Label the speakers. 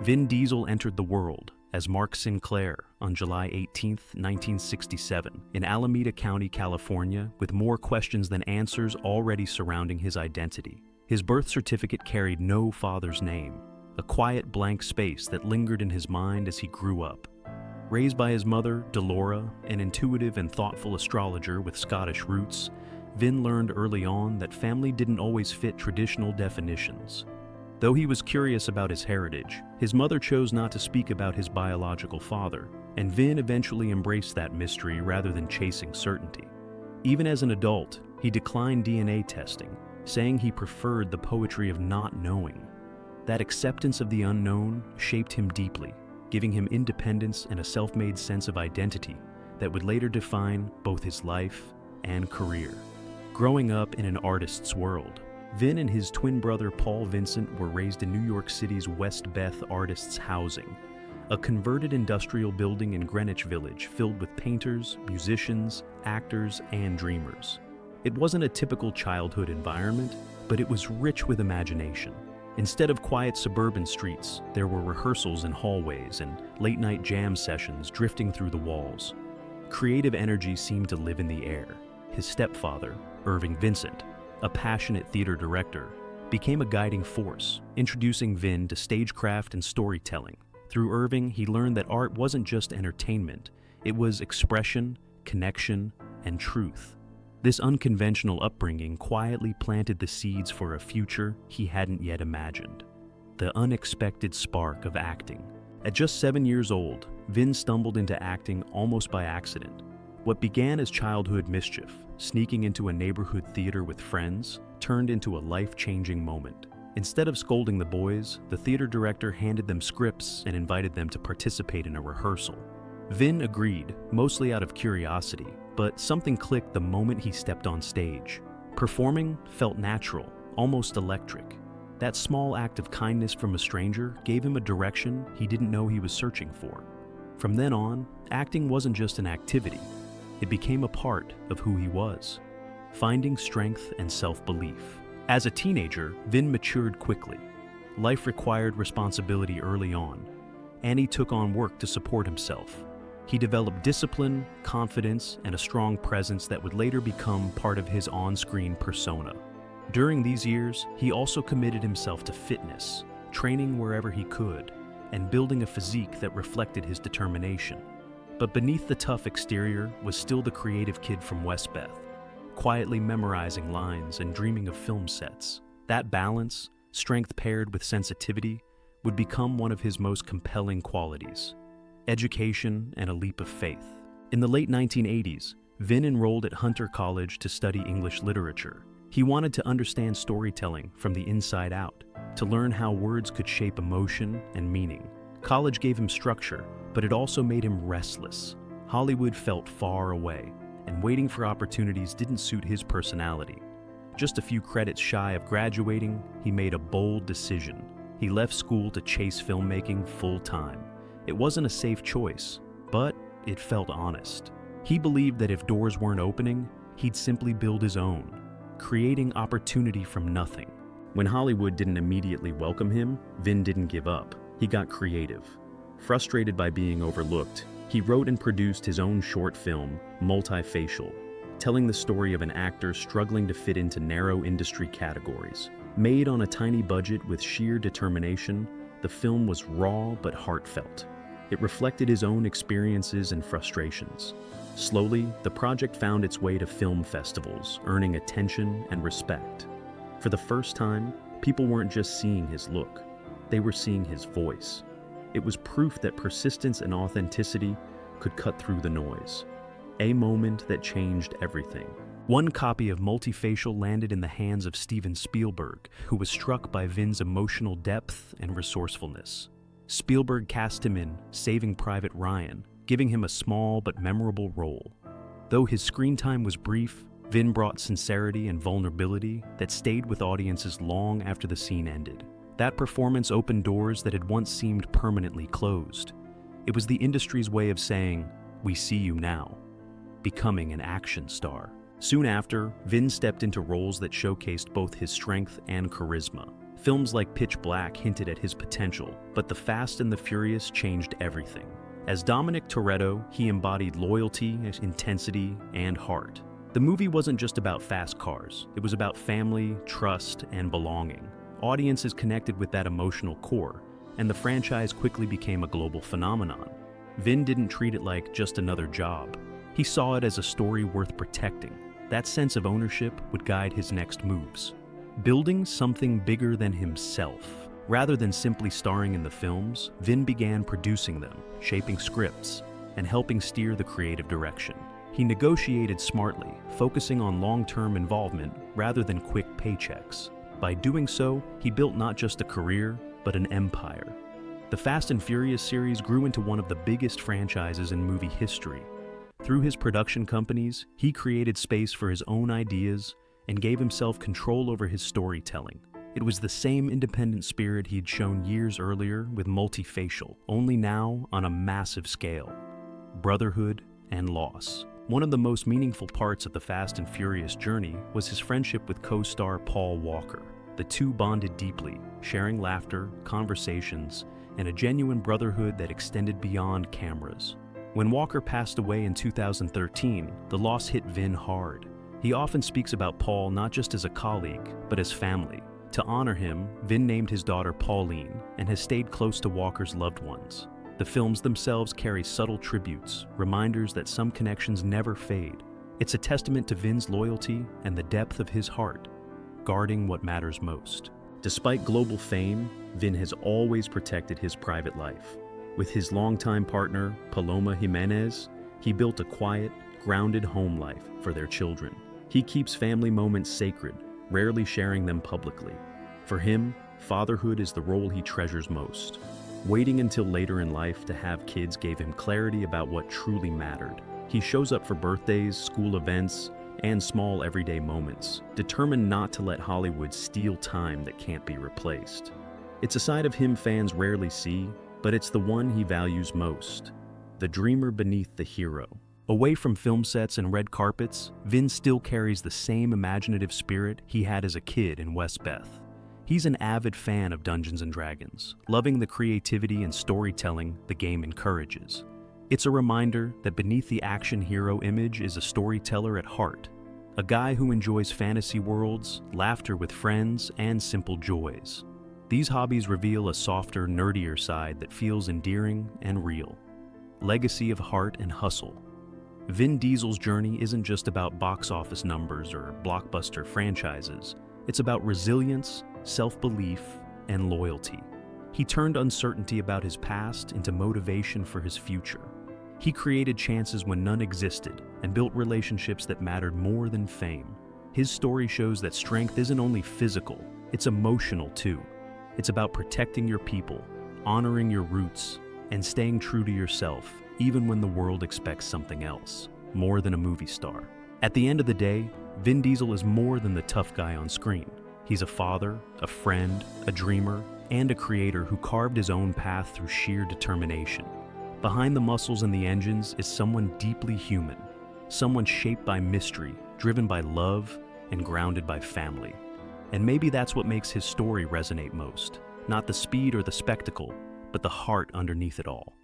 Speaker 1: Vin Diesel entered the world as Mark Sinclair on July 18, 1967, in Alameda County, California, with more questions than answers already surrounding his identity. His birth certificate carried no father's name, a quiet blank space that lingered in his mind as he grew up. Raised by his mother, Delora, an intuitive and thoughtful astrologer with Scottish roots, Vin learned early on that family didn't always fit traditional definitions. Though he was curious about his heritage, his mother chose not to speak about his biological father, and Vin eventually embraced that mystery rather than chasing certainty. Even as an adult, he declined DNA testing, saying he preferred the poetry of not knowing. That acceptance of the unknown shaped him deeply, giving him independence and a self-made sense of identity that would later define both his life and career. Growing up in an artist's world, Vin and his twin brother Paul Vincent were raised in New York City's West Beth Artists Housing, a converted industrial building in Greenwich Village filled with painters, musicians, actors, and dreamers. It wasn't a typical childhood environment, but it was rich with imagination. Instead of quiet suburban streets, there were rehearsals in hallways and late-night jam sessions drifting through the walls. Creative energy seemed to live in the air. His stepfather, Irving Vincent, a passionate theater director, became a guiding force, introducing Vin to stagecraft and storytelling. Through Irving, he learned that art wasn't just entertainment, it was expression, connection, and truth. This unconventional upbringing quietly planted the seeds for a future he hadn't yet imagined. The unexpected spark of acting. At just 7 years old, Vin stumbled into acting almost by accident. What began as childhood mischief, sneaking into a neighborhood theater with friends, turned into a life-changing moment. Instead of scolding the boys, the theater director handed them scripts and invited them to participate in a rehearsal. Vin agreed, mostly out of curiosity, but something clicked the moment he stepped on stage. Performing felt natural, almost electric. That small act of kindness from a stranger gave him a direction he didn't know he was searching for. From then on, acting wasn't just an activity. It became a part of who he was, finding strength and self-belief. As a teenager, Vin matured quickly. Life required responsibility early on, and he took on work to support himself. He developed discipline, confidence, and a strong presence that would later become part of his on-screen persona. During these years, he also committed himself to fitness, training wherever he could, and building a physique that reflected his determination. But beneath the tough exterior was still the creative kid from West Beth, quietly memorizing lines and dreaming of film sets. That balance, strength paired with sensitivity, would become one of his most compelling qualities. Education and a leap of faith. In the late 1980s, Vin enrolled at Hunter College to study English literature. He wanted to understand storytelling from the inside out, to learn how words could shape emotion and meaning. College gave him structure, but it also made him restless. Hollywood felt far away, and waiting for opportunities didn't suit his personality. Just a few credits shy of graduating, he made a bold decision. He left school to chase filmmaking full-time. It wasn't a safe choice, but it felt honest. He believed that if doors weren't opening, he'd simply build his own, creating opportunity from nothing. When Hollywood didn't immediately welcome him, Vin didn't give up. He got creative. Frustrated by being overlooked, he wrote and produced his own short film, Multifacial, telling the story of an actor struggling to fit into narrow industry categories. Made on a tiny budget with sheer determination, the film was raw but heartfelt. It reflected his own experiences and frustrations. Slowly, the project found its way to film festivals, earning attention and respect. For the first time, people weren't just seeing his look, they were seeing his voice. It was proof that persistence and authenticity could cut through the noise. A moment that changed everything. One copy of Multifacial landed in the hands of Steven Spielberg, who was struck by Vin's emotional depth and resourcefulness. Spielberg cast him in Saving Private Ryan, giving him a small but memorable role. Though his screen time was brief, Vin brought sincerity and vulnerability that stayed with audiences long after the scene ended. That performance opened doors that had once seemed permanently closed. It was the industry's way of saying, "We see you now," becoming an action star. Soon after, Vin stepped into roles that showcased both his strength and charisma. Films like Pitch Black hinted at his potential, but The Fast and the Furious changed everything. As Dominic Toretto, he embodied loyalty, intensity, and heart. The movie wasn't just about fast cars. It was about family, trust, and belonging. Audiences connected with that emotional core, and the franchise quickly became a global phenomenon. Vin didn't treat it like just another job. He saw it as a story worth protecting. That sense of ownership would guide his next moves. Building something bigger than himself. Rather than simply starring in the films, Vin began producing them, shaping scripts, and helping steer the creative direction. He negotiated smartly, focusing on long-term involvement rather than quick paychecks. By doing so, he built not just a career, but an empire. The Fast and Furious series grew into one of the biggest franchises in movie history. Through his production companies, he created space for his own ideas and gave himself control over his storytelling. It was the same independent spirit he'd shown years earlier with Multifacial, only now on a massive scale. Brotherhood and loss. One of the most meaningful parts of the Fast and Furious journey was his friendship with co-star Paul Walker. The two bonded deeply, sharing laughter, conversations, and a genuine brotherhood that extended beyond cameras. When Walker passed away in 2013, the loss hit Vin hard. He often speaks about Paul not just as a colleague, but as family. To honor him, Vin named his daughter Pauline and has stayed close to Walker's loved ones. The films themselves carry subtle tributes, reminders that some connections never fade. It's a testament to Vin's loyalty and the depth of his heart, guarding what matters most. Despite global fame, Vin has always protected his private life. With his longtime partner, Paloma Jimenez, he built a quiet, grounded home life for their children. He keeps family moments sacred, rarely sharing them publicly. For him, fatherhood is the role he treasures most. Waiting until later in life to have kids gave him clarity about what truly mattered. He shows up for birthdays, school events, and small everyday moments, determined not to let Hollywood steal time that can't be replaced. It's a side of him fans rarely see, but it's the one he values most. The dreamer beneath the hero. Away from film sets and red carpets, Vin still carries the same imaginative spirit he had as a kid in Westbeth. He's an avid fan of Dungeons & Dragons, loving the creativity and storytelling the game encourages. It's a reminder that beneath the action hero image is a storyteller at heart, a guy who enjoys fantasy worlds, laughter with friends, and simple joys. These hobbies reveal a softer, nerdier side that feels endearing and real. Legacy of heart and hustle. Vin Diesel's journey isn't just about box office numbers or blockbuster franchises. It's about resilience, self-belief, and loyalty. He turned uncertainty about his past into motivation for his future. He created chances when none existed and built relationships that mattered more than fame. His story shows that strength isn't only physical, it's emotional too. It's about protecting your people, honoring your roots, and staying true to yourself, even when the world expects something else, more than a movie star. At the end of the day, Vin Diesel is more than the tough guy on screen. He's a father, a friend, a dreamer, and a creator who carved his own path through sheer determination. Behind the muscles and the engines is someone deeply human, someone shaped by mystery, driven by love, and grounded by family. And maybe that's what makes his story resonate most. Not the speed or the spectacle, but the heart underneath it all.